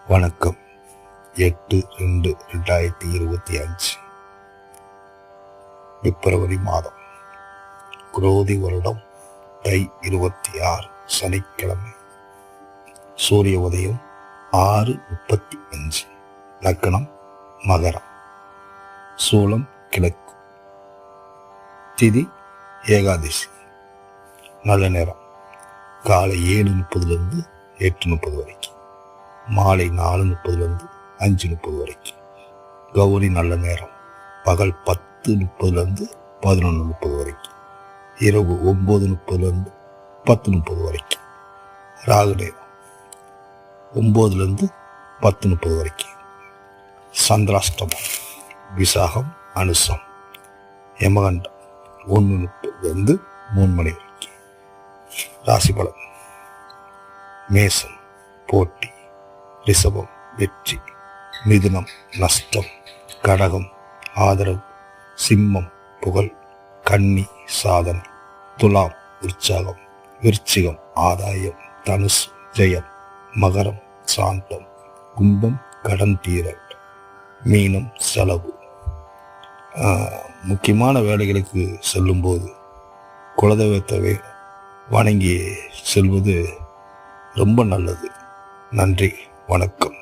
வணக்கம். 8/2/2025 பிப்ரவரி மாதம், குரோதி வருடம், தை 26 சனிக்கிழமை. சூரிய உதயம் 6:35. லக்னம் மகரம். சூலம் கிழக்கு. திதி ஏகாதசி. நல்ல நேரம் காலை 7:30 8:30 வரைக்கும், மாலை 4:30 5:30 வரைக்கும். கௌரி நல்ல நேரம் பகல் 10:30 11:30 வரைக்கும், இரவு 9:30 10:30 வரைக்கும். ராகு நேரம் 9 10:30 வரைக்கும். சந்திராஷ்டமம் விசாகம் அனுசம். யமகண்டம் 1:30 3 மணி வரைக்கும். ராசி பலன்: மேசம் போட்டி, ரிஷபம் வெற்றி, மிதுனம் நஷ்டம், கடகம் ஆதரவு, சிம்மம் புகழ், கன்னி சாதனை, துலாம் உற்சாகம், விருச்சிகம் ஆதாயம், தனுசு ஜெயம், மகரம் சாந்தம், கும்பம் கடன் தீரல், மீனம் செலவு. முக்கியமான வேலைகளுக்கு செல்லும்போது குலதெய்வத்தை வணங்கி செல்வது ரொம்ப நல்லது. நன்றி, வணக்கம்.